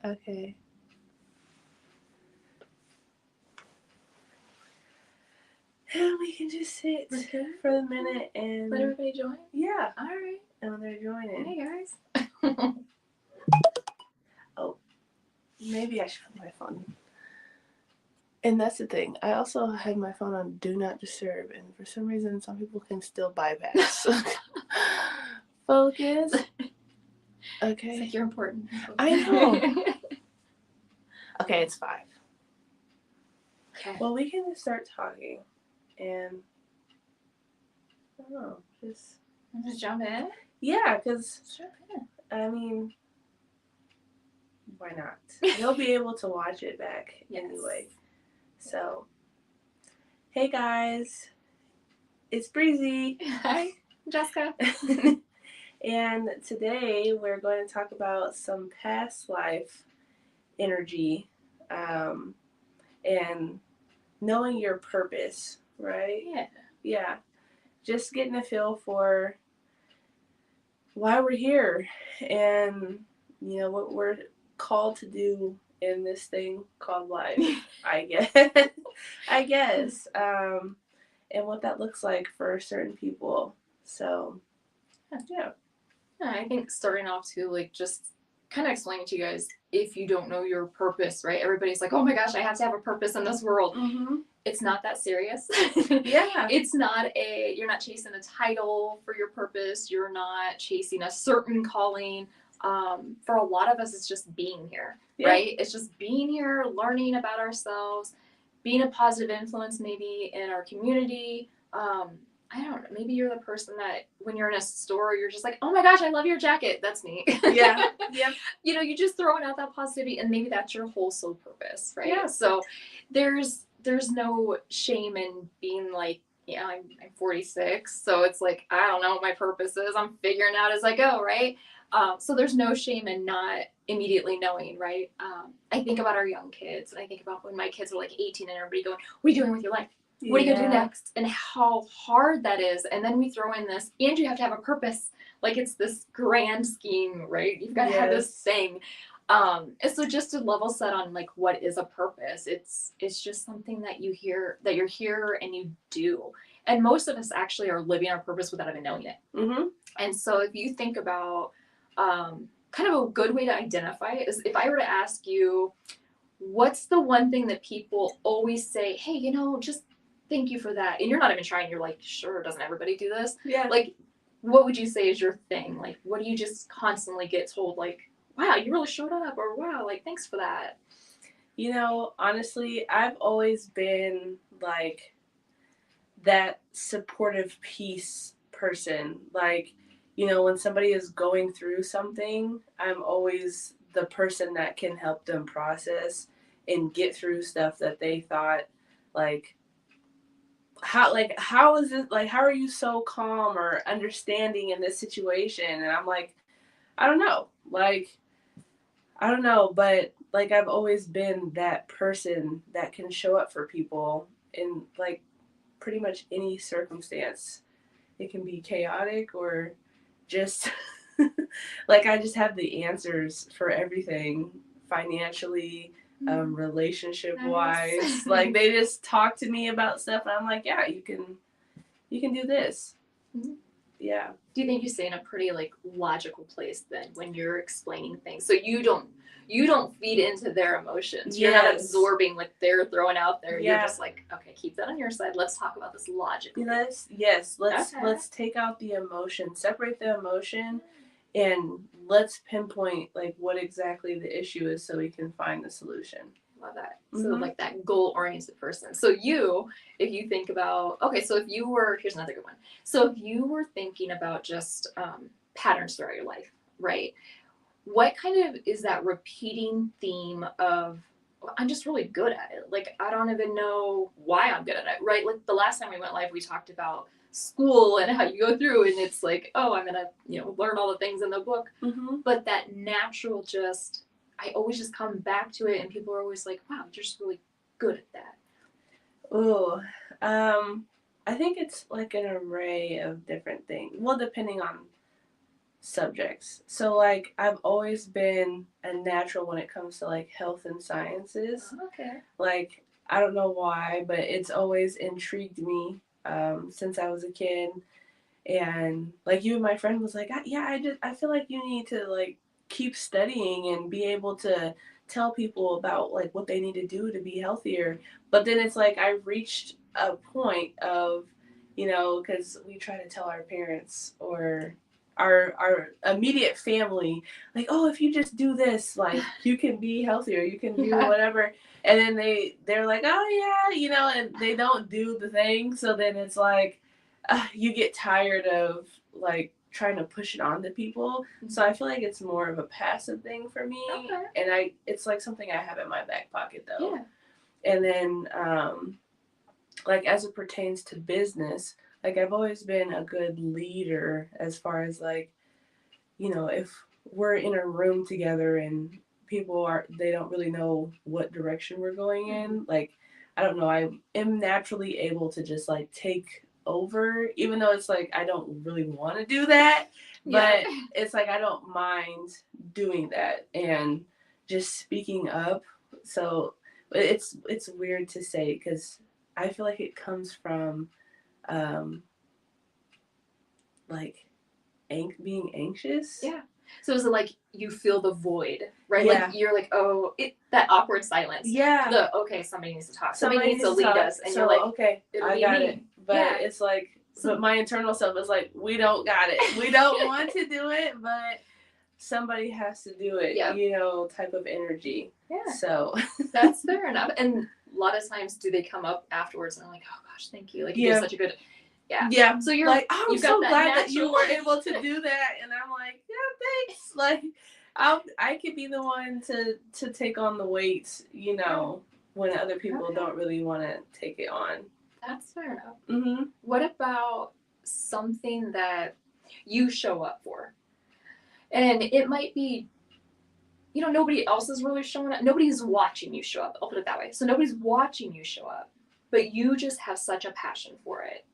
Okay. And we can just sit for a minute and let everybody join. Yeah. All right. And when they're joining. Hey guys. Oh, maybe I should put my phone. And that's the thing. I also have my phone on Do Not Disturb, and for some reason, some people can still bypass. Focus. Okay. It's like you're important. I know. Okay, it's 5. Okay. Well, we can just start talking, and I don't know, just jump in. Yeah, because Jump in. I mean, why not? You'll be able to watch it back anyway. So, hey guys, it's Breezy. Hi, Jessica. And today we're going to talk about some past life energy, and knowing your purpose, right? Yeah. Just getting a feel for why we're here and, you know, what we're called to do in this thing called life, I guess. I guess. And what that looks like for certain people. So, yeah. I think starting off too, like just kind of explaining to you guys, if you don't know your purpose, right? Everybody's like, oh my gosh, I have to have a purpose in this world. Mm-hmm. It's not that serious. Yeah. It's not you're not chasing a title for your purpose. You're not chasing a certain calling. For a lot of us, it's just being here, right? It's just being here, learning about ourselves, being a positive influence maybe in our community. I don't know, maybe you're the person that when you're in a store, you're just like, oh my gosh, I love your jacket. That's me. Yeah. Yeah. You know, you're just throwing out that positivity, and maybe that's your whole soul purpose, right? Yeah. So there's no shame in being like, yeah, I'm 46, so it's like, I don't know what my purpose is. I'm figuring out as I go, right? So there's no shame in not immediately knowing, right? I think about our young kids, and I think about when my kids were like 18 and everybody going, what are you doing with your life? What are you going to do next? And how hard that is. And then we throw in this, and you have to have a purpose. Like it's this grand scheme, right? You've got to have this thing. And so just to level set on like what is a purpose, it's just something that you hear, that you're here and you do. And most of us actually are living our purpose without even knowing it. Mm-hmm. And so if you think about kind of a good way to identify it is if I were to ask you, what's the one thing that people always say, hey, you know, just thank you for that. And you're not even trying, you're like, sure, doesn't everybody do this? Yeah. Like, what would you say is your thing? Like, what do you just constantly get told, like, wow, you really showed up, or wow, like, thanks for that? You know, honestly, I've always been like that supportive peace person. Like, you know, when somebody is going through something, I'm always the person that can help them process and get through stuff that they thought like how is it, like, how are you so calm or understanding in this situation? And I'm like, I don't know. Like, I don't know, but like I've always been that person that can show up for people in like pretty much any circumstance. It can be chaotic or just like I just have the answers for everything financially, relationship wise. Nice. Like they just talk to me about stuff and I'm like, yeah, you can do this. Mm-hmm. Yeah. Do you think you stay in a pretty like logical place then when you're explaining things? So you don't feed into their emotions. You're not absorbing like they're throwing out there. Yeah. You're just like, okay, keep that on your side. Let's talk about this logically. Let's take out the emotion, separate the emotion, and let's pinpoint like what exactly the issue is so we can find the solution. Love that. Mm-hmm. So like that goal-oriented person. So if you think about, okay, so if you were, here's another good one. So if you were thinking about just patterns throughout your life, right? What kind of is that repeating theme of, well, I'm just really good at it. Like, I don't even know why I'm good at it, right? Like the last time we went live, we talked about school and how you go through and it's like, oh, I'm going to, learn all the things in the book. Mm-hmm. But that natural just, I always just come back to it and people are always like, wow, you're just really good at that. Oh, I think it's like an array of different things. Well, depending on subjects. So like I've always been a natural when it comes to like health and sciences. Okay. Like I don't know why, but it's always intrigued me since I was a kid. And like you and my friend was like, yeah, I feel like you need to like keep studying and be able to tell people about like what they need to do to be healthier. But then it's like I've reached a point of, because we try to tell our parents or our immediate family, like, oh, if you just do this, like you can be healthier, you can do whatever. And then they're like, oh yeah, and they don't do the thing. So then it's like you get tired of like trying to push it on to people. So I feel like it's more of a passive thing for me. Okay. And it's like something I have in my back pocket though. Yeah. And then like as it pertains to business, like I've always been a good leader as far as like, if we're in a room together and they don't really know what direction we're going in, like I don't know, I am naturally able to just like take over, even though it's like I don't really want to do that, but it's like I don't mind doing that and just speaking up. So it's weird to say because I feel like it comes from like being anxious. Yeah. So is it like you feel the void, right? Yeah. Like you're like, oh, that awkward silence. Yeah. Okay, somebody needs to talk. Somebody needs to lead us, and so, you're like, okay, I got it. But it's like, but my internal self is like, we don't got it. We don't want to do it, but somebody has to do it. Type of energy. Yeah. So that's fair enough. And a lot of times, do they come up afterwards and I'm like, oh gosh, thank you. Like you did such a good. Yeah. So you're like, oh, I'm so glad that you were able to do that, and I'm like, yeah, thanks. Like, I could be the one to take on the weight, when other people don't really want to take it on. That's fair enough. Mm-hmm. What about something that you show up for, and it might be, nobody else is really showing up. Nobody's watching you show up. I'll put it that way. So nobody's watching you show up, but you just have such a passion for it.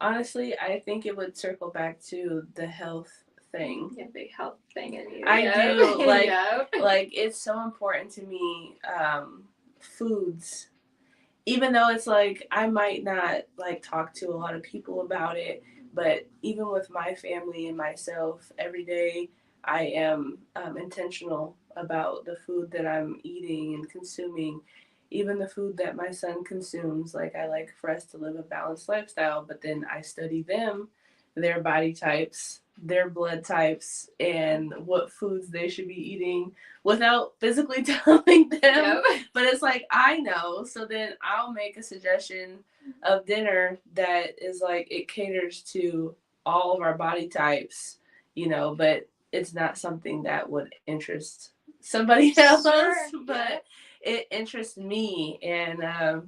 Honestly, I think it would circle back to the health thing. Yeah, big health thing in you. I do. Like it's so important to me, foods. Even though it's like I might not like talk to a lot of people about it, but even with my family and myself, every day I am intentional about the food that I'm eating and consuming. Even the food that my son consumes, like I like for us to live a balanced lifestyle, but then I study them, their body types, their blood types, and what foods they should be eating without physically telling them. Yep. But it's like, I know, so then I'll make a suggestion of dinner that is like, it caters to all of our body types, but it's not something that would interest somebody else. Sure. But it interests me, and I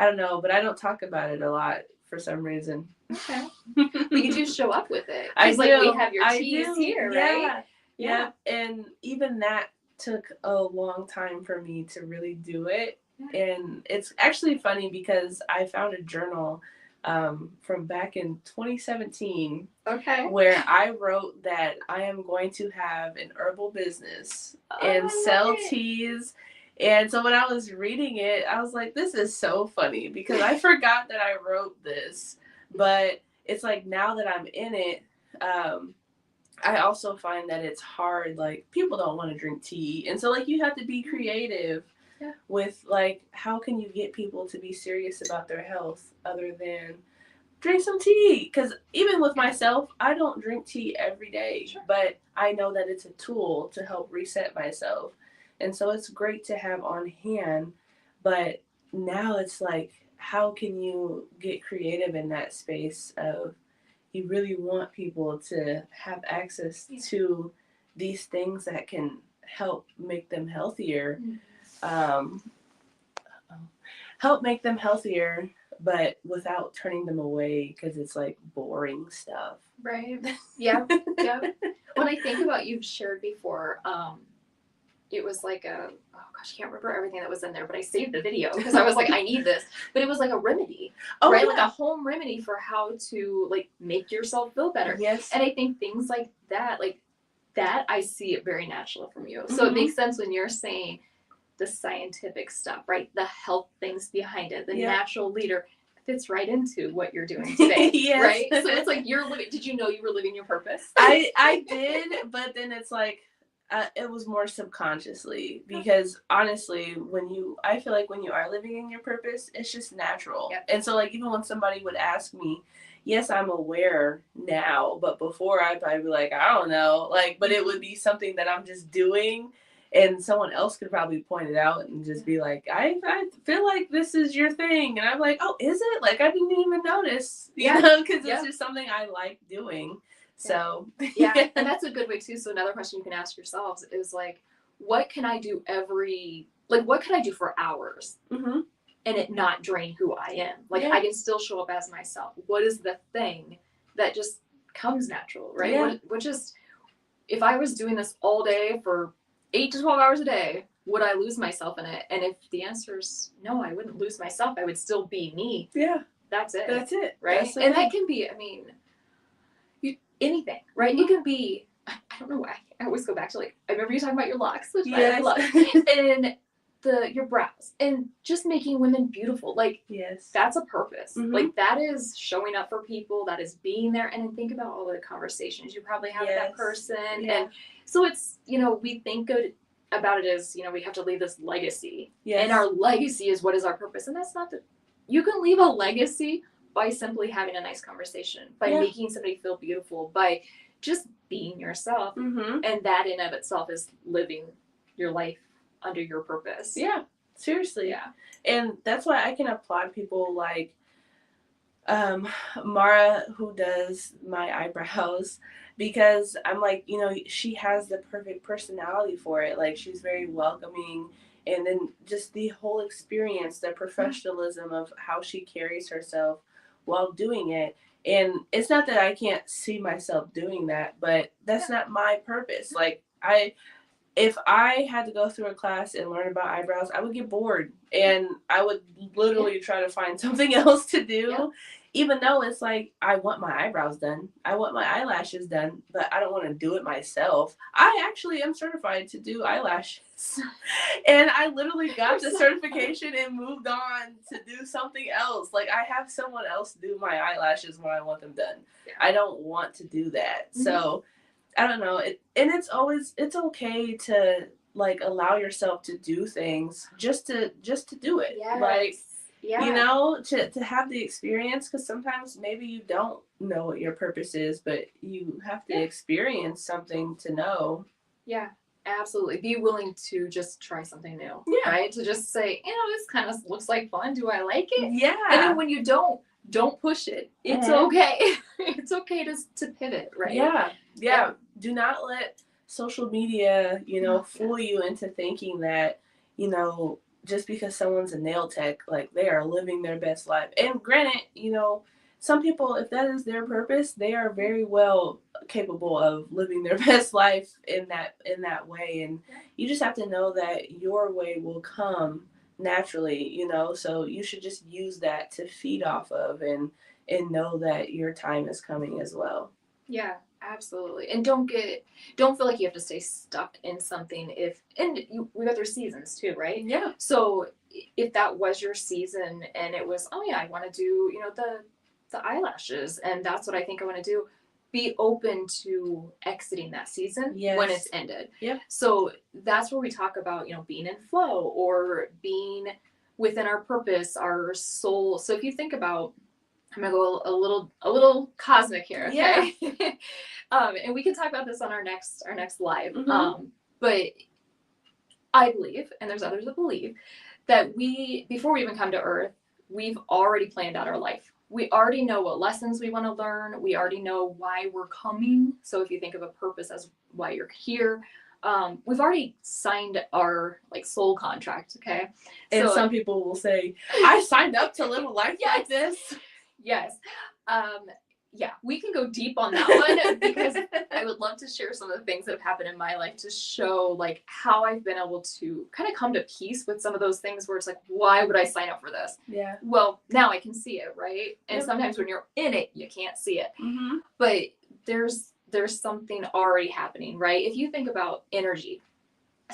don't know, but I don't talk about it a lot for some reason. Okay. But you do show up with it. I do. Like we have your teas here, right? Yeah. And even that took a long time for me to really do it. Yeah. And it's actually funny because I found a journal from back in 2017. Okay. Where I wrote that I am going to have an herbal business and sell teas. And so when I was reading it, I was like, this is so funny because I forgot that I wrote this. But it's like now that I'm in it, I also find that it's hard. Like people don't want to drink tea. And so like you have to be creative with like, how can you get people to be serious about their health other than drink some tea? Because even with myself, I don't drink tea every day, but I know that it's a tool to help reset myself. And so it's great to have on hand, but now it's like, how can you get creative in that space of you really want people to have access to these things that can help make them healthier, but without turning them away because it's like boring stuff. Right. Yeah. Yeah. When I think about you've shared before, it was like a, oh gosh, I can't remember everything that was in there, but I saved the video because I was like, I need this. But it was like a remedy, right? yeah. Like a home remedy for how to like make yourself feel better. Yes. And I think things like that, I see it very natural from you. So it makes sense when you're saying the scientific stuff, right? The health things behind it, the natural leader fits right into what you're doing today, right? So it's like you're living. Did you know you were living your purpose? I did, but then it's like it was more subconsciously, because honestly, I feel like when you are living in your purpose, it's just natural. Yep. And so like even when somebody would ask me, yes, I'm aware now, but before I'd probably be like, I don't know, like, but it would be something that I'm just doing. And someone else could probably point it out and just be like, I feel like this is your thing. And I'm like, oh, is it? Like, I didn't even notice, you know, because it's just something I like doing. So, and that's a good way too. So another question you can ask yourselves is like, what can I do what can I do for hours and it not drain who I am? Like, I can still show up as myself. What is the thing that just comes natural, right? Yeah. What just, if I was doing this all day for 8 to 12 hours a day, would I lose myself in it? And if the answer is no, I wouldn't lose myself. I would still be me. Yeah. That's it. That's it. Right? That's and that can be, I mean, anything, right? It can be, I don't know why. I always go back to like, I remember you talking about your locks, which I love. And your brows and just making women beautiful. Like, that's a purpose. Like, that is showing up for people, that is being there. And then think about all the conversations you probably have with that person. And so it's, you know, we think about it as, you know, we have to leave this legacy. And our legacy is what is our purpose. And that's not you can leave a legacy by simply having a nice conversation, by making somebody feel beautiful, by just being yourself. And that in of itself is living your life under your purpose. Yeah, seriously. Yeah. And that's why I can applaud people like Mara, who does my eyebrows, because I'm like, you know, she has the perfect personality for it. Like, she's very welcoming. And then just the whole experience, the professionalism of how she carries herself while doing it. And it's not that I can't see myself doing that, but that's not my purpose. Like, if I had to go through a class and learn about eyebrows, I would get bored and I would literally try to find something else to do, even though it's like, I want my eyebrows done. I want my eyelashes done, but I don't want to do it myself. I actually am certified to do eyelashes. And I literally got the certification and moved on to do something else. Like, I have someone else do my eyelashes when I want them done. I don't want to do that. So I don't know. It's okay to like allow yourself to do things just to do it. Like, you know, to have the experience, because sometimes maybe you don't know what your purpose is, but you have to experience something to know. Yeah, absolutely. Be willing to just try something new. Right? To just say, you know, this kind of looks like fun. Do I like it? Yeah. And then when you don't push it. It's okay. It's okay to pivot, right? Yeah. Do not let social media, you know, fool you into thinking that, you know, just because someone's a nail tech, like, they are living their best life. And granted, you know, some people, if that is their purpose, they are very well capable of living their best life in that way. And you just have to know that your way will come naturally, you know, so you should just use that to feed off of and know that your time is coming as well. Yeah, absolutely. And don't feel like you have to stay stuck in something we got their seasons too, right? Yeah. So if that was your season and it was, oh yeah, I want to do, you know, the eyelashes and that's what I think I want to do, be open to exiting that season when it's ended. Yeah. So that's where we talk about, you know, being in flow or being within our purpose, our soul. So if you think about, I'm gonna go a little cosmic here, okay? Yeah. And we can talk about this on our next live. But I believe, and there's others that believe, that before we even come to Earth, we've already planned out our life. We already know what lessons we want to learn. We already know why we're coming. So if you think of a purpose as why you're here, we've already signed our like soul contract, okay? And some people will say, I signed up to live a life like this. Yes. yeah, we can go deep on that one because I would love to share some of the things that have happened in my life to show like how I've been able to kind of come to peace with some of those things where it's like, why would I sign up for this? Yeah. Well, now I can see it, right? And Yep. sometimes when you're in it, you can't see it. Mm-hmm. But there's something already happening, right? If you think about energy,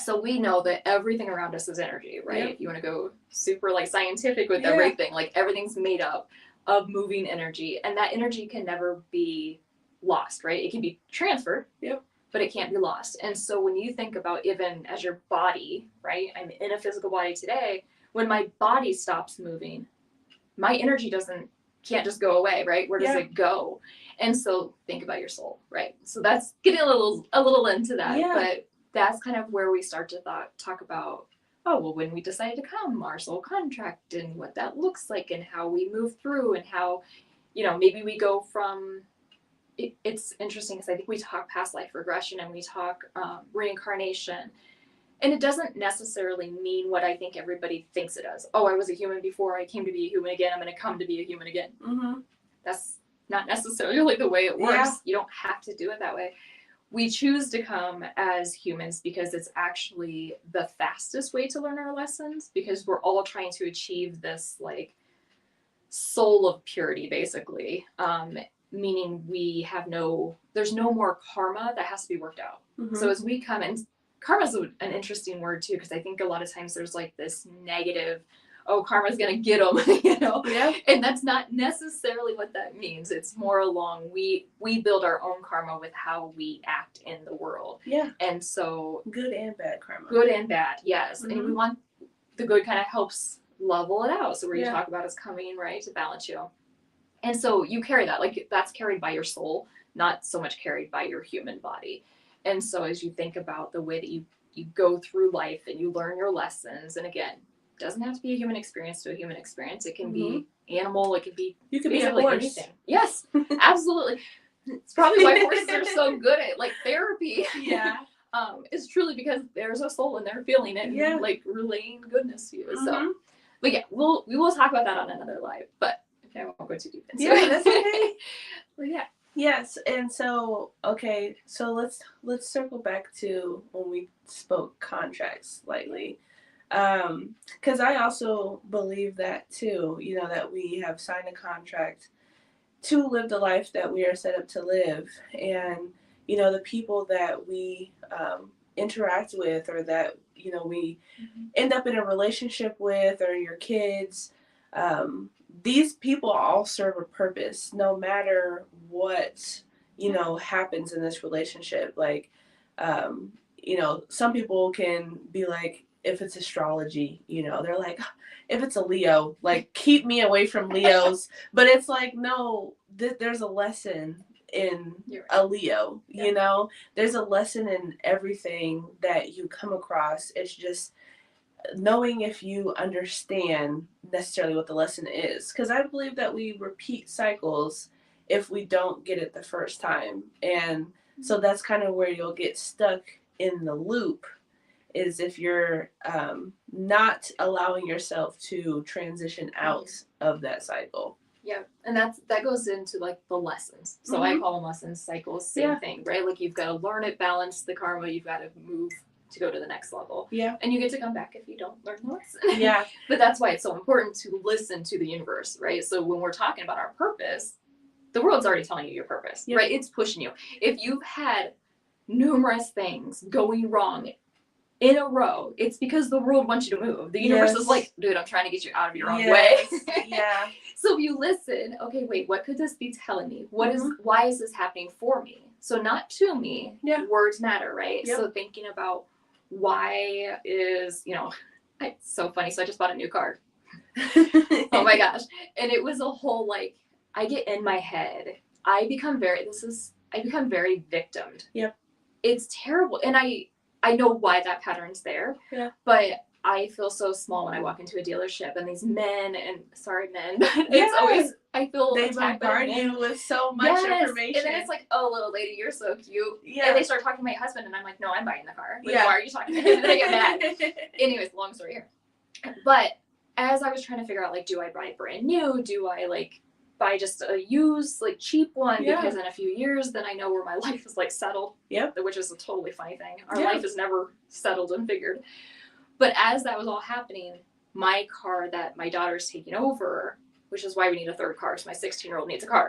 so we know that everything around us is energy, right? Yep. If you want to go super like scientific with Yeah. everything, like everything's made up of moving energy, and that energy can never be lost, right? It can be transferred, Yep. but it can't be lost. And so when you think about even as your body, right? I'm in a physical body today. When my body stops moving, my energy can't just go away, right? Where does Yeah. it go? And so think about your soul, right? So that's getting a little into that, Yeah. but that's kind of where we start to talk about, oh, well, when we decided to come, our soul contract and what that looks like and how we move through and how, maybe we go from, it's interesting because I think we talk past life regression and we talk reincarnation. And it doesn't necessarily mean what I think everybody thinks it does. Oh, I was a human before, I came to be a human again, I'm going to come to be a human again. Mm-hmm. That's not necessarily the way it works. Yeah. You don't have to do it that way. We choose to come as humans because it's actually the fastest way to learn our lessons, because we're all trying to achieve this like soul of purity, basically. Meaning there's no more karma that has to be worked out. Mm-hmm. So as we come, and karma is an interesting word too, because I think a lot of times there's like this negative, oh, karma's gonna get them, Yeah. and that's not necessarily what that means. It's more along we build our own karma with how we act in the world. Yeah. And so Good and bad karma. good and bad, yes. Mm-hmm. And we want the good kind of helps level it out. So where you Yeah. talk about is coming, right, to balance you. And so you carry that, like that's carried by your soul, not so much carried by your human body. And so as you think about the way that you go through life and you learn your lessons, and again, it doesn't have to be a human experience to a human experience. It can be animal, it could be You could be a basically horse. anything. Yes, absolutely. It's probably why horses are so good at like therapy. Yeah. It's truly because there's a soul and they're feeling it Yeah. and like relaying goodness to you. Mm-hmm. So, but yeah, we will talk about that on another live, but okay, I won't go too deep into Yeah, it. that's okay. But yeah. Yes, and so okay, so let's circle back to when we spoke contracts slightly, because I also believe that too. That we have signed a contract to live the life that we are set up to live, and the people that we interact with, or that we end up in a relationship with, or your kids. These people all serve a purpose, no matter what happens in this relationship. Like, some people can be like, if it's astrology, they're like, if it's a Leo, like keep me away from Leos. But it's like, no, there's a lesson in a Leo. Yeah. There's a lesson in everything that you come across. It's just knowing if you understand necessarily what the lesson is, because I believe that we repeat cycles if we don't get it the first time. And so that's kind of where you'll get stuck in the loop, is if you're not allowing yourself to transition out of that cycle. Yeah, and that goes into like the lessons. So I call them lessons, cycles, same thing, right? Like you've got to learn it, balance the karma, you've got to move to go to the next level. Yeah. And you get to come back if you don't learn the lesson. Yeah. But that's why it's so important to listen to the universe, right? So when we're talking about our purpose, the world's already telling you your purpose, right? It's pushing you. If you've had numerous things going wrong in a row, it's because the world wants you to move. The universe is like, dude, I'm trying to get you out of your own way. Yeah. So if you listen, okay, wait, what could this be telling me? Why is this happening for me? So not to me. Yeah. Words matter, right? Yep. So thinking about why is, it's so funny. So I just bought a new car. Oh my gosh. And it was a whole, like, I get in my head. I become very victimed. Yep. It's terrible. And I know why that pattern's there. Yeah. But I feel so small when I walk into a dealership and these men, and sorry men, but it's always, I feel they attacked by bombard men. you with so much information. And then it's like, oh, little lady, you're so cute. Yeah. And they start talking to my husband and I'm like, no, I'm buying the car. Like, why are you talking to him? And then I get mad. Anyways, long story here. But as I was trying to figure out, like, do I buy brand new? Do I, like, buy just a used, like cheap one, Yeah. because in a few years, then I know where my life is like settled. Yep. Which is a totally funny thing. Our Yeah. life is never settled and figured. But as that was all happening, my car that my daughter's taking over, which is why we need a third car, so my 16-year-old needs a car.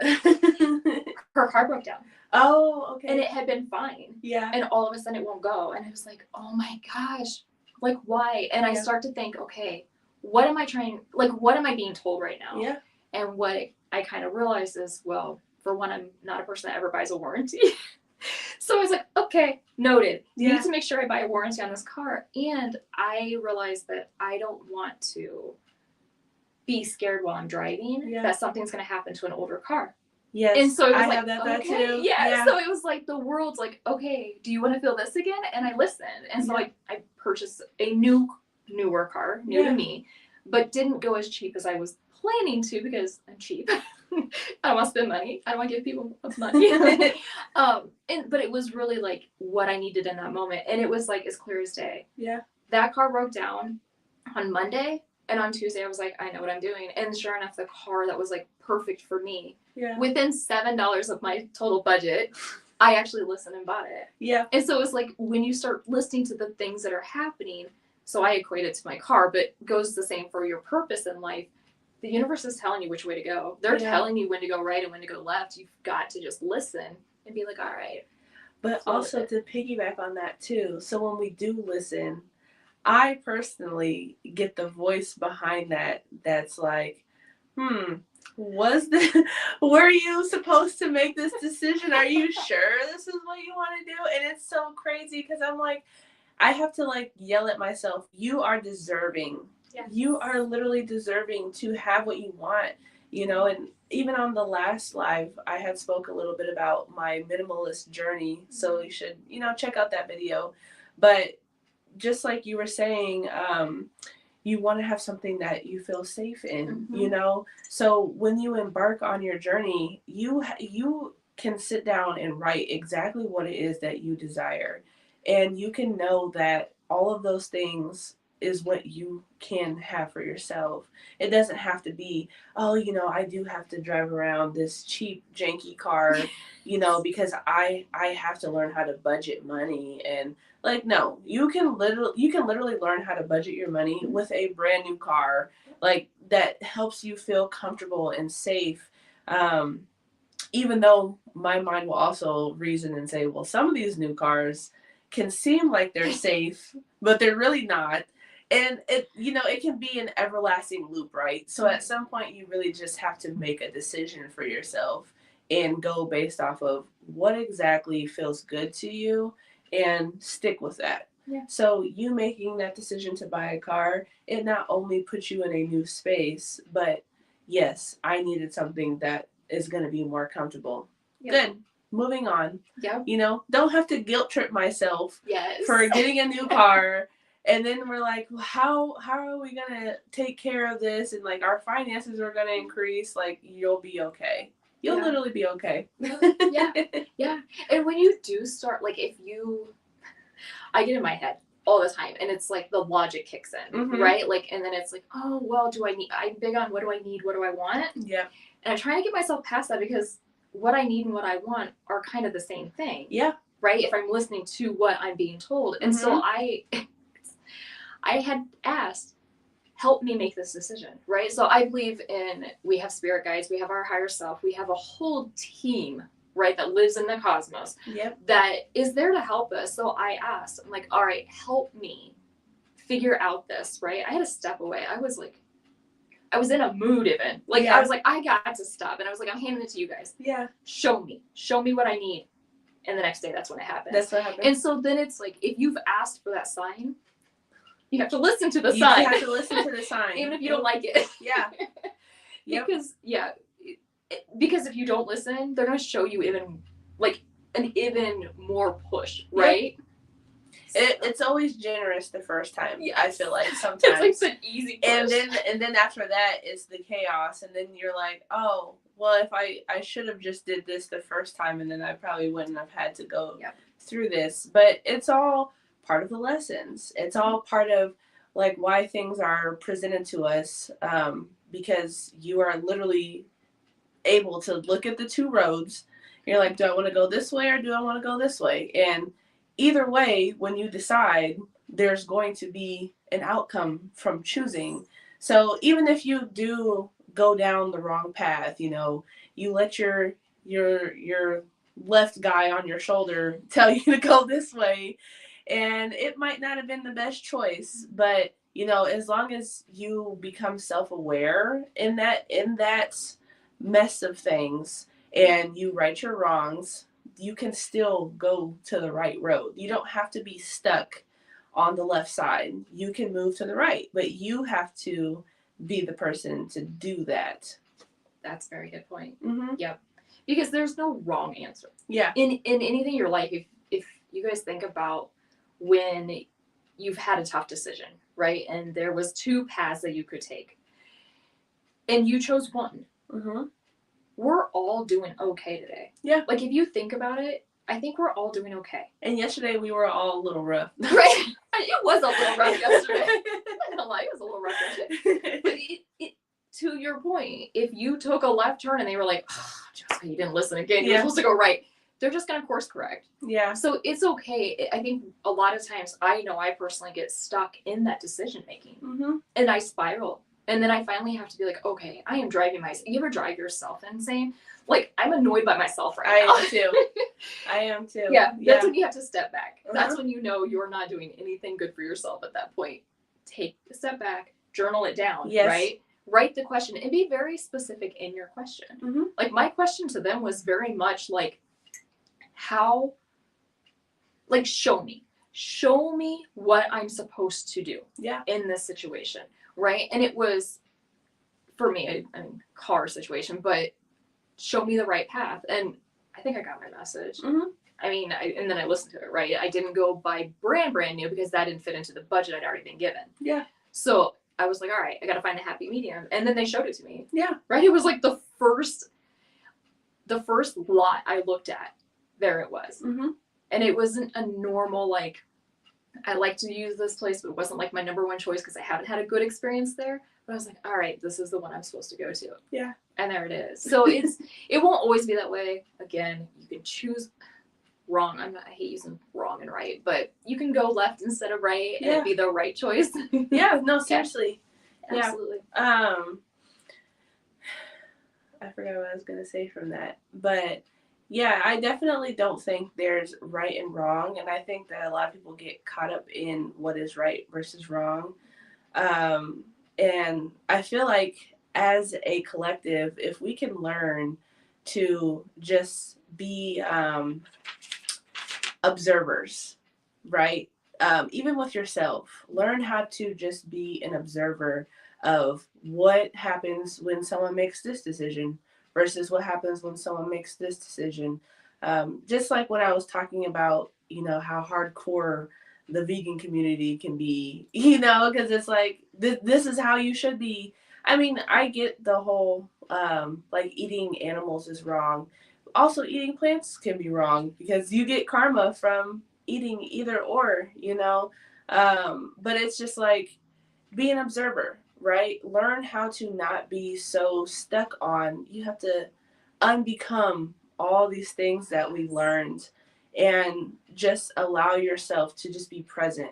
Her car broke down. Oh, okay. And it had been fine. Yeah. And all of a sudden it won't go. And I was like, oh my gosh, like why? And I Yeah. start to think, okay, what am I being told right now? Yeah. And what I kind of realized is, well, for one, I'm not a person that ever buys a warranty. So I was like, okay, noted. Yeah. Need to make sure I buy a warranty on this car. And I realized that I don't want to be scared while I'm driving that something's going to happen to an older car. Yes. And so it was I like, have that okay, too. yeah. So it was like the world's like, okay, do you want to feel this again? And I listened. And so I purchased a newer car, new to me, but didn't go as cheap as I was planning to because I'm cheap. I don't want to spend money. I don't want to give people money. But it was really like what I needed in that moment. And it was like as clear as day. Yeah. That car broke down on Monday. And on Tuesday, I was like, I know what I'm doing. And sure enough, the car that was like perfect for me, within $7 of my total budget, I actually listened and bought it. Yeah. And so it was like when you start listening to the things that are happening, so I equate it to my car, but goes the same for your purpose in life. The universe is telling you which way to go. They're telling you when to go right and when to go left. You've got to just listen and be like, all right. But also to piggyback on that too. So when we do listen, I personally get the voice behind that that's like, were you supposed to make this decision? Are you sure this is what you want to do? And it's so crazy because I'm like, I have to like yell at myself, you are deserving. Yes. You are literally deserving to have what you want, you know, and even on the last live, I had spoke a little bit about my minimalist journey. So you should, check out that video. But just like you were saying, you want to have something that you feel safe in, So when you embark on your journey, you can sit down and write exactly what it is that you desire. And you can know that all of those things is what you can have for yourself. It doesn't have to be, I do have to drive around this cheap, janky car, because I have to learn how to budget money. And like, no, you can literally learn how to budget your money with a brand new car, like that helps you feel comfortable and safe. Even though my mind will also reason and say, well, some of these new cars can seem like they're safe, but they're really not. And it can be an everlasting loop, right? So at some point you really just have to make a decision for yourself and go based off of what exactly feels good to you and stick with that. Yeah. So you making that decision to buy a car, it not only puts you in a new space, but yes, I needed something that is going to be more comfortable. Yep. Good. Moving on. Yeah. Don't have to guilt trip myself for getting a new car. And then we're like, well, how are we going to take care of this? And like our finances are going to increase. Like, you'll be okay. You'll literally be okay. Yeah. And when you do start, like I get in my head all the time and it's like the logic kicks in, right? Like, and then it's like, oh, well, I'm big on what do I need? What do I want? Yeah. And I'm trying to get myself past that because what I need and what I want are kind of the same thing. Yeah. Right? If I'm listening to what I'm being told. And so I had asked, help me make this decision, right? So I believe we have spirit guides, we have our higher self, we have a whole team, right, that lives in the cosmos that is there to help us. So I asked, I'm like, all right, help me figure out this, right? I had to step away. I was in a mood even. Like, I was like, I got to stop. And I was like, I'm handing it to you guys. Yeah. Show me what I need. And the next day, that's when it happened. That's what happened. And so then it's like, if you've asked for that sign, you have to listen to the sign. You have to listen to the sign. Even if you don't like it. Yeah. Because if you don't listen, they're going to show you even more push, right? Yep. It's always generous the first time. Yes. I feel like sometimes it's like an easy push. And then after that is the chaos, and then you're like, oh, well, if I should have just did this the first time, and then I probably wouldn't have had to go through this. But it's all part of the lessons. It's all part of like why things are presented to us, because you are literally able to look at the two roads. You're like, do I want to go this way or do I want to go this way? And either way, when you decide, there's going to be an outcome from choosing. So even if you do go down the wrong path, you know, you let your left guy on your shoulder tell you to go this way, and it might not have been the best choice, but you know, as long as you become self-aware in that mess of things, and you right your wrongs, you can still go to the right road. You don't have to be stuck on the left side. You can move to the right, but you have to be the person to do that. That's a very good point. Mm-hmm. Yep. Because there's no wrong answer. Yeah. In anything in your life, if you guys think about when you've had a tough decision, right? And there was two paths that you could take. And you chose one. Mm-hmm. We're all doing okay today. Yeah. Like if you think about it, I think we're all doing okay. And yesterday we were all a little rough. Right? It was a little rough yesterday. I don't lie, it was a little rough yesterday. But it to your point, if you took a left turn and they were like, oh, Jessica, you didn't listen again, you're supposed to go right, they're just going to course correct. Yeah. So it's okay. I think a lot of times, I know I personally get stuck in that decision making. Mm-hmm. And I spiral. And then I finally have to be like, okay, I am driving myself. You ever drive yourself insane? Like, I'm annoyed by myself right now. I am too. I am too. Yeah, that's when you have to step back. Uh-huh. That's when you know you're not doing anything good for yourself at that point. Take a step back, journal it down, Yes. right? Write the question and be very specific in your question. Mm-hmm. Like, my question to them was very much like, how, like, show me what I'm supposed to do in this situation, right? And it was, for me, I mean, car situation, but show me the right path. And I think I got my message. Mm-hmm. I mean, and then I listened to it, right? I didn't go buy brand new because that didn't fit into the budget I'd already been given. Yeah. So I was like, all right, I got to find the happy medium. And then they showed it to me. Yeah. Right? It was like the first lot I looked at, there it was. Mm-hmm. And it wasn't a normal, like, I like to use this place, but it wasn't like my number one choice because I haven't had a good experience there. But I was like, all right, this is the one I'm supposed to go to. Yeah. And there it is. So it won't always be that way. Again, you can choose wrong. I hate using wrong and right, but you can go left instead of right and it'd be the right choice. Yeah, no, seriously. Yeah. Absolutely. I forgot what I was gonna say from that. But yeah, I definitely don't think there's right and wrong, and I think that a lot of people get caught up in what is right versus wrong. And I feel like as a collective, if we can learn to just be observers, right? Even with yourself, learn how to just be an observer of what happens when someone makes this decision versus what happens when someone makes this decision. Just like when I was talking about, you know, how hardcore the vegan community can be, you know, because it's like, this is how you should be. I mean, I get the whole, like, eating animals is wrong. Also, eating plants can be wrong because you get karma from eating either or, you know. But it's just like, be an observer, right? Learn how to not be so stuck on, you have to unbecome all these things that we learned and just allow yourself to just be present.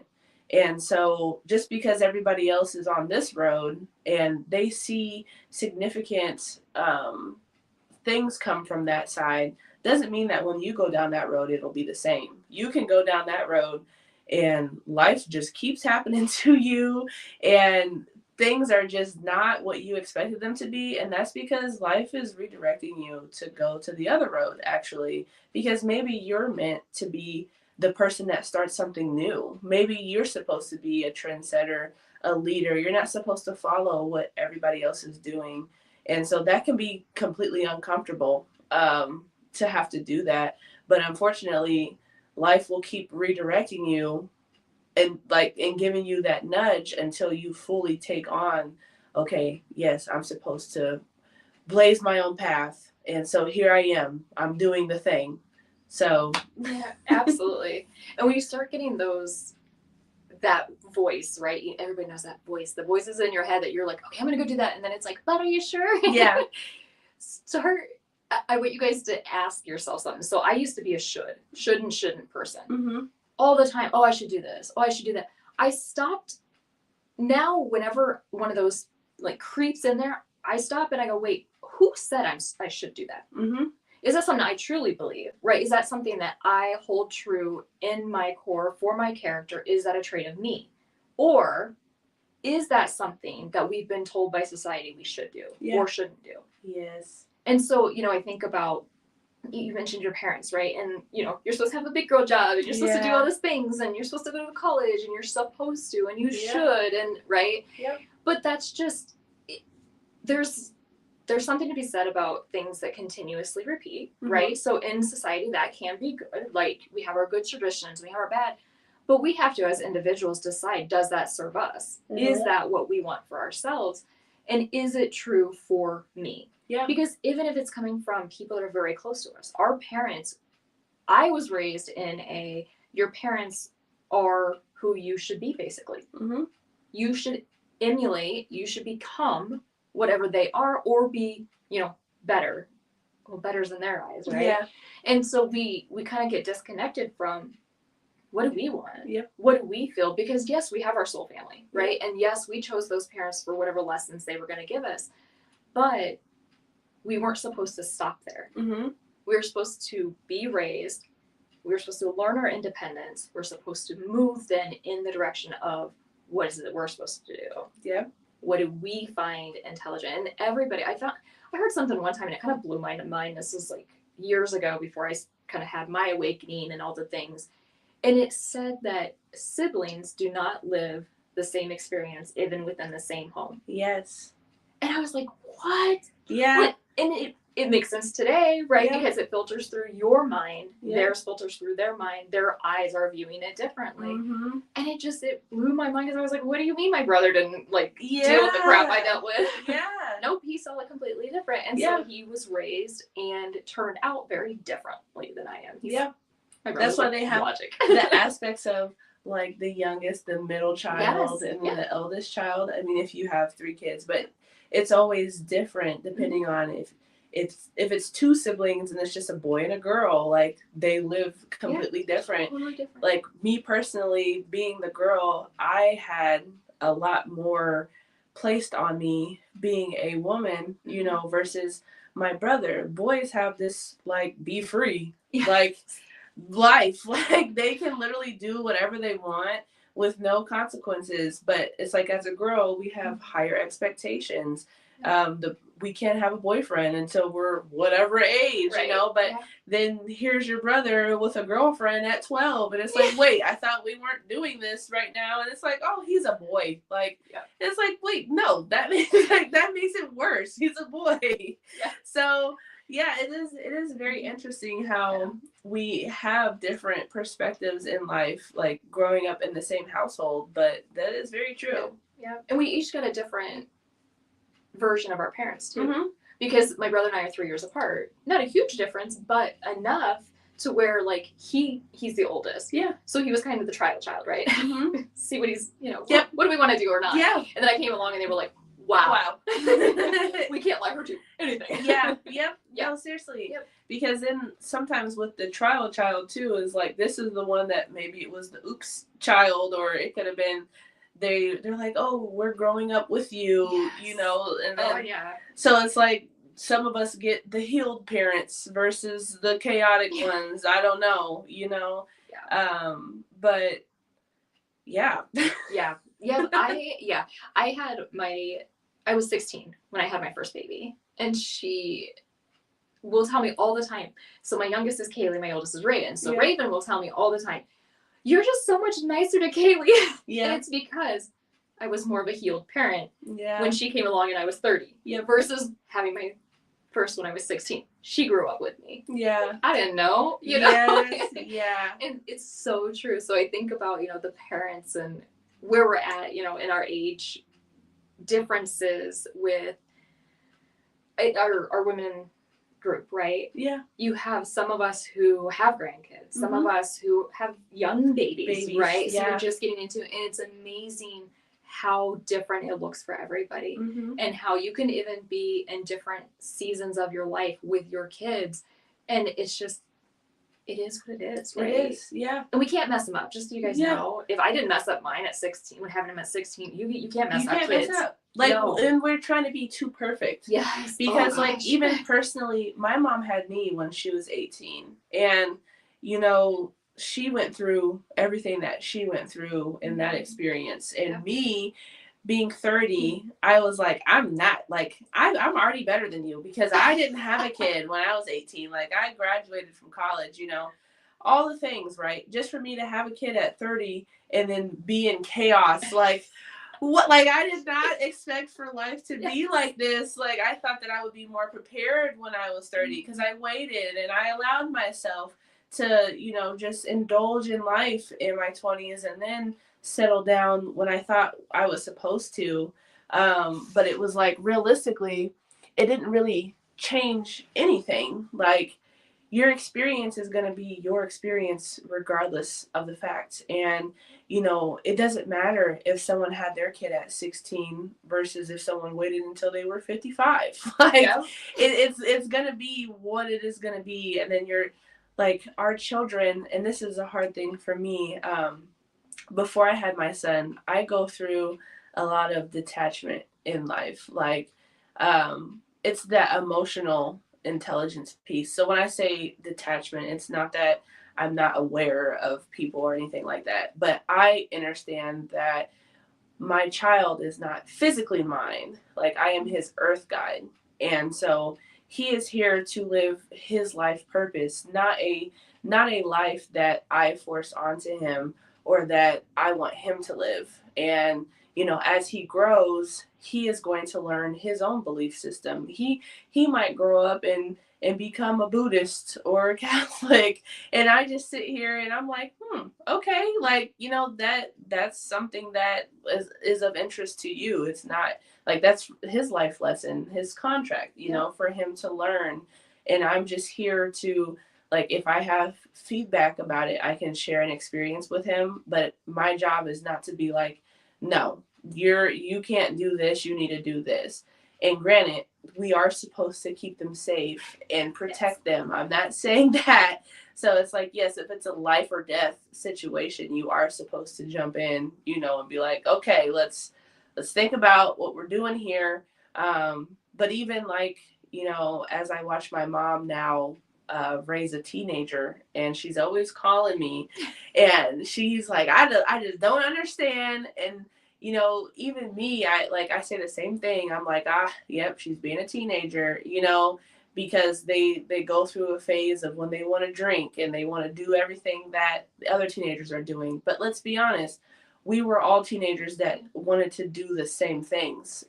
And so just because everybody else is on this road and they see significant things come from that side, doesn't mean that when you go down that road, it'll be the same. You can go down that road and life just keeps happening to you and things are just not what you expected them to be. And that's because life is redirecting you to go to the other road, actually, because maybe you're meant to be the person that starts something new. Maybe you're supposed to be a trendsetter, a leader. You're not supposed to follow what everybody else is doing. And so that can be completely uncomfortable to have to do that. But unfortunately, life will keep redirecting you and giving you that nudge until you fully take on, okay, yes, I'm supposed to blaze my own path. And so here I am. I'm doing the thing. So yeah, absolutely. And when you start getting that voice, right? Everybody knows that voice. The voices in your head that you're like, okay, I'm gonna go do that, and then it's like, but are you sure? Yeah. start. I want you guys to ask yourself something. So I used to be a shouldn't person Mm-hmm. all the time. Oh, I should do this. Oh, I should do that. I stopped. Now, whenever one of those like creeps in there, I stop and I go, wait, who said I should do that? Mm-hmm. Is that something I truly believe, right? Is that something that I hold true in my core for my character? Is that a trait of me? Or is that something that we've been told by society we should do or shouldn't do? Yes. And so, I think about, you mentioned your parents, right? And, you're supposed to have a big girl job and you're supposed to do all these things and you're supposed to go to college and you're supposed to and you should, and right? Yep. But that's just, there's something to be said about things that continuously repeat, right? So in society that can be good. Like we have our good traditions, we have our bad, but we have to as individuals decide, does that serve us? Is that what we want for ourselves? And is it true for me? Yeah. Because even if it's coming from people that are very close to us, our parents, I was raised in your parents are who you should be, basically. Mm-hmm. You should emulate, you should become whatever they are or be, better. Well, better's in their eyes, right? Yeah. And so we kind of get disconnected from what do we want? Yep. What do we feel? Because yes, we have our soul family, right? Yep. And yes, we chose those parents for whatever lessons they were going to give us. But we weren't supposed to stop there. Mm-hmm. We were supposed to be raised. We were supposed to learn our independence. We're supposed to move then in the direction of what is it that we're supposed to do? Yeah. What do we find intelligent? And everybody, I heard something one time and it kind of blew my mind. This was like years ago before I kind of had my awakening and all the things. And it said that siblings do not live the same experience even within the same home. Yes. And I was like, what? Yeah. What? And it makes sense today, right? Yeah. Because it filters through your mind. Yeah. Theirs filters through their mind. Their eyes are viewing it differently. Mm-hmm. And it blew my mind because I was like, what do you mean my brother didn't deal with the crap I dealt with? Yeah. Nope, he saw it completely different. And so he was raised and turned out very differently than I am. That's why they have logic. The aspects of like the youngest, the middle child, and then the eldest child. I mean, if you have 3 kids, but it's always different depending on if it's 2 siblings and it's just a boy and a girl, like they live completely different. Totally different. Like me personally, being the girl, I had a lot more placed on me being a woman, versus my brother. Boys have this like be free, like life, like they can literally do whatever they want with no consequences. But it's like as a girl, we have higher expectations. We can't have a boyfriend until we're whatever age, but then here's your brother with a girlfriend at 12 and it's like, wait, I thought we weren't doing this right now. And it's like, oh, he's a boy. Like, it's like, wait, no, that makes it worse. He's a boy. Yeah. So it is very interesting how we have different perspectives in life, like growing up in the same household, but that is very true. Yeah. And we each got a different version of our parents too. Mm-hmm. Because my brother and I are 3 years apart. Not a huge difference, but enough to where like he's the oldest. Yeah. So he was kind of the trial child, right? Mm-hmm. See what he's, what do we want to do or not? Yeah. And then I came along and they were like, wow. We can't let her do anything. Yeah. Yep. No, seriously. Yep. Because then sometimes with the trial child too is like, this is the one that maybe it was the oops child, or it could have been they're like, oh, we're growing up with you, and then so it's like some of us get the healed parents versus the chaotic ones. I don't know, but I was 16 when I had my first baby, and she will tell me all the time. So my youngest is Kaylee, my oldest is Raven. So Raven will tell me all the time, you're just so much nicer to Kaylee. Yeah. And it's because I was more of a healed parent when she came along and I was 30. Yeah. Versus having my first when I was 16. She grew up with me. Yeah. I didn't know, Yes. Yeah. And it's so true. So I think about, the parents and where we're at, in our age differences with our women group, right? Yeah. You have some of us who have grandkids, some of us who have young babies, right? So you're just getting into it, and it's amazing how different it looks for everybody, and how you can even be in different seasons of your life with your kids, and it's just, it is what it is, right? It is, yeah. And we can't mess them up. Just so you guys know, if I didn't mess up mine at 16, when having them at 16, you can't mess up kids. Like, No. and we're trying to be too perfect. Yes. Because like even personally, my mom had me when she was 18, and you know, she went through everything that she went through in that experience, and me being 30, I was like, I'm not, like, I'm already better than you, because I didn't have a kid when I was 18. Like, I graduated from college, you know, all the things, right? Just for me to have a kid at 30 and then be in chaos, like, what, like, I did not expect for life to be like this. Like, I thought that I would be more prepared when I was 30, because I waited and I allowed myself to, you know, just indulge in life in my 20s, and then settle down when I thought I was supposed to. But it was like, realistically, it didn't really change anything. Like, your experience is going to be your experience regardless of the facts. And, you know, it doesn't matter if someone had their kid at 16 versus if someone waited until they were 55. Like, it's going to be what it is going to be. And then you're like, our children, and this is a hard thing for me, before I had my son, I go through a lot of detachment in life. Like, it's that emotional intelligence piece. So when I say detachment, it's not that I'm not aware of people or anything like that, but I understand that my child is not physically mine. Like, I am his earth guide. And so he is here to live his life purpose, not a life that I force onto him or that I want him to live. And, you know, as he grows, he is going to learn his own belief system. He might grow up and become a Buddhist or a Catholic, and I just sit here and I'm like, okay, like, you know, that's something that is of interest to you. It's not like, that's his life lesson, his contract, you know, for him to learn. And I'm just here to, like, if I have feedback about it, I can share an experience with him. But my job is not to be like, no, you can't do this, you need to do this. And granted, we are supposed to keep them safe and protect them. I'm not saying that. So it's like, yes, if it's a life or death situation, you are supposed to jump in, you know, and be like, okay, let's think about what we're doing here. But even like, you know, as I watch my mom now raise a teenager, and she's always calling me, and she's like, I just don't understand. And, you know, even me, I say the same thing. I'm like, yep, she's being a teenager, you know, because they go through a phase of when they want to drink and they want to do everything that the other teenagers are doing. But let's be honest, we were all teenagers that wanted to do the same things.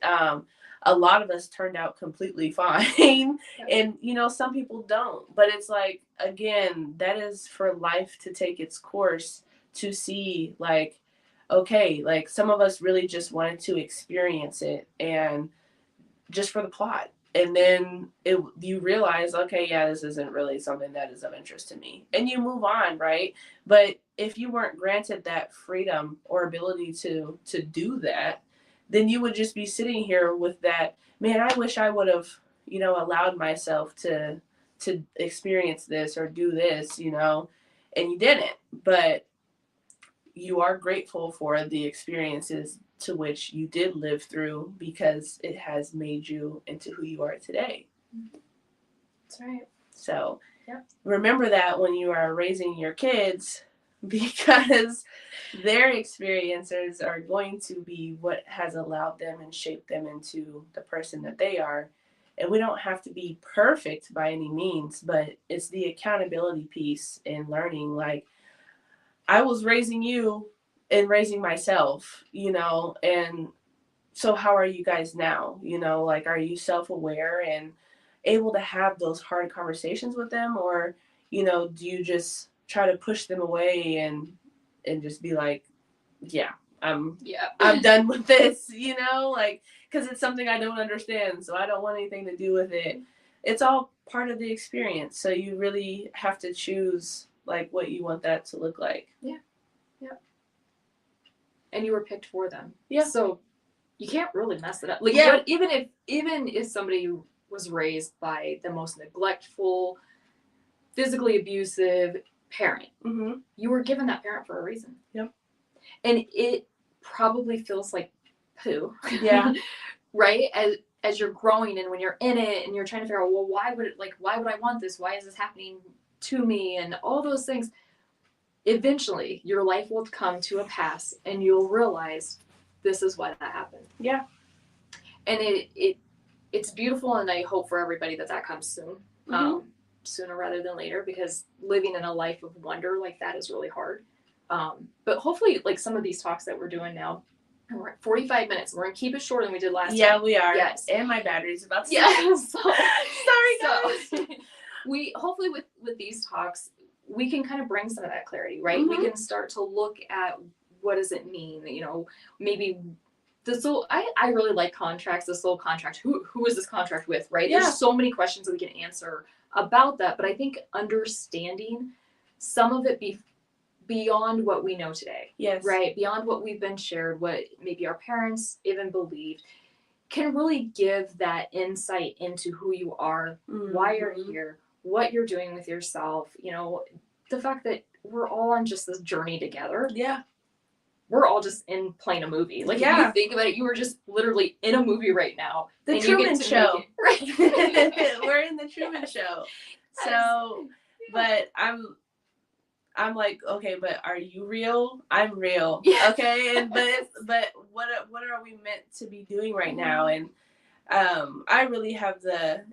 A lot of us turned out completely fine. And, you know, some people don't. But it's like, again, that is for life to take its course, to see, like, okay, like, some of us really just wanted to experience it, and just for the plot. And then you realize, okay, yeah, this isn't really something that is of interest to me. And you move on, right? But if you weren't granted that freedom or ability to do that, then you would just be sitting here with that, man, I wish I would have, you know, allowed myself to experience this or do this, you know, and you didn't. But you are grateful for the experiences to which you did live through, because it has made you into who you are today. That's right. So remember that when you are raising your kids, because their experiences are going to be what has allowed them and shaped them into the person that they are. And we don't have to be perfect by any means, but it's the accountability piece in learning. Like, I was raising you and raising myself, you know, and so how are you guys now? You know, like, are you self-aware and able to have those hard conversations with them? Or, you know, do you just try to push them away and just be like, yeah, I'm done with this, you know, like, because it's something I don't understand, so I don't want anything to do with it. It's all part of the experience. So you really have to choose, like, what you want that to look like. Yeah. and you were picked for them. Yeah. So you can't really mess it up. Like, Yeah. what, even if somebody was raised by the most neglectful, physically abusive parent, Mm-hmm. you were given that parent for a reason. Yep. And it probably feels like poo. Yeah. Right? As you're growing and when you're in it and you're trying to figure out, well, why would I want this? Why is this happening to me? And all those things. Eventually, your life will come to a pass and you'll realize this is why that happened. Yeah. And it's beautiful, and I hope for everybody that comes soon. Mm-hmm. Sooner rather than later, because living in a life of wonder like that is really hard. But hopefully, like some of these talks that we're doing now, and we're at 45 minutes. We're gonna keep it shorter than we did last time. Yeah, we are. Yes. And my battery's about to Yeah. Sorry, guys. So, we hopefully with these talks, we can kind of bring some of that clarity, right? Mm-hmm. We can start to look at what does it mean, maybe the soul. I really like contracts, the soul contract. Who is this contract with, right? Yeah. There's so many questions that we can answer about that, but I think understanding some of it beyond what we know today, Yes. right? Beyond what we've been shared, what maybe our parents even believed, can really give that insight into who you are, Mm-hmm. why you're here, what you're doing with yourself, the fact that we're all on just this journey together. Yeah. We're all just in playing a movie. Like, Yeah. if you think about it, you were just literally in a movie right now. The and Truman you get to Show. make it, right? We're in the Truman Show. So, but I'm like, okay, but are you real? I'm real. Yeah. Okay. And but what are we meant to be doing right now? And I really have the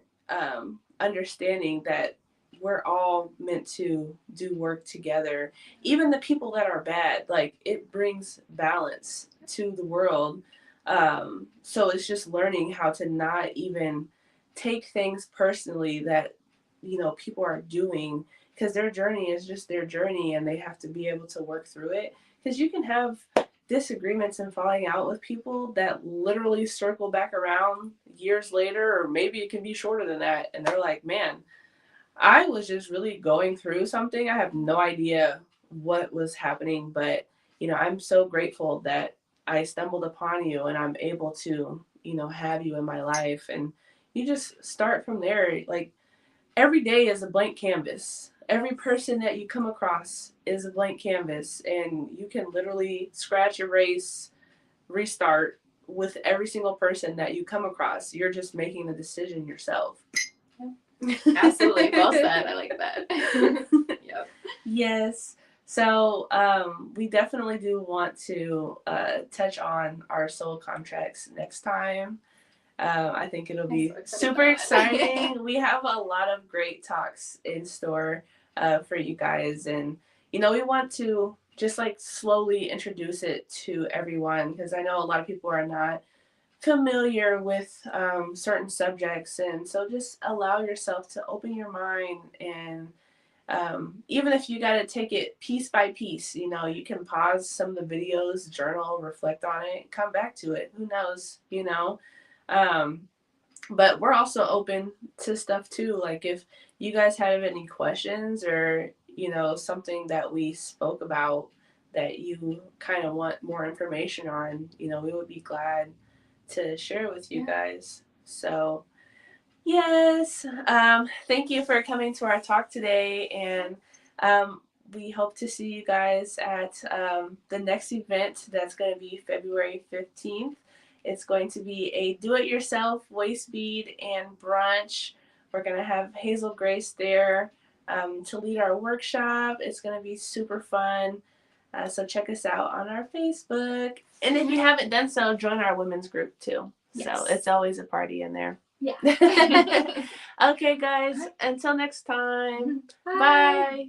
understanding that we're all meant to do work together. Even the people that are bad, like, it brings balance to the world. So it's just learning how to not even take things personally that people are doing, because their journey is just their journey and they have to be able to work through it. Because you can have disagreements and falling out with people that literally circle back around years later, or maybe it can be shorter than that, and they're like, man, I was just really going through something. I have no idea what was happening, but I'm so grateful that I stumbled upon you and I'm able to have you in my life. And you just start from there. Like, every day is a blank canvas. Every person that you come across is a blank canvas, and you can literally scratch, erase, restart with every single person that you come across. You're just making the decision yourself. Absolutely. Well said. I like that. Yep. Yes. So we definitely do want to touch on our soul contracts next time. I think it'll be super exciting. We have a lot of great talks in store for you guys. And, we want to just like slowly introduce it to everyone, because I know a lot of people are not familiar with certain subjects. And so just allow yourself to open your mind. And even if you got to take it piece by piece, you can pause some of the videos, journal, reflect on it, come back to it. Who knows, but we're also open to stuff too. Like, if you guys have any questions, or something that we spoke about that you kind of want more information on, we would be glad to share with you guys. So yes, thank you for coming to our talk today, and we hope to see you guys at the next event. That's going to be February 15th. It's going to be a do-it-yourself waist bead and brunch. We're going to have Hazel Grace there to lead our workshop. It's going to be super fun. So check us out on our Facebook. And if you haven't done so, join our women's group too. Yes. So it's always a party in there. Yeah. Okay, guys. Until next time. Bye. Bye.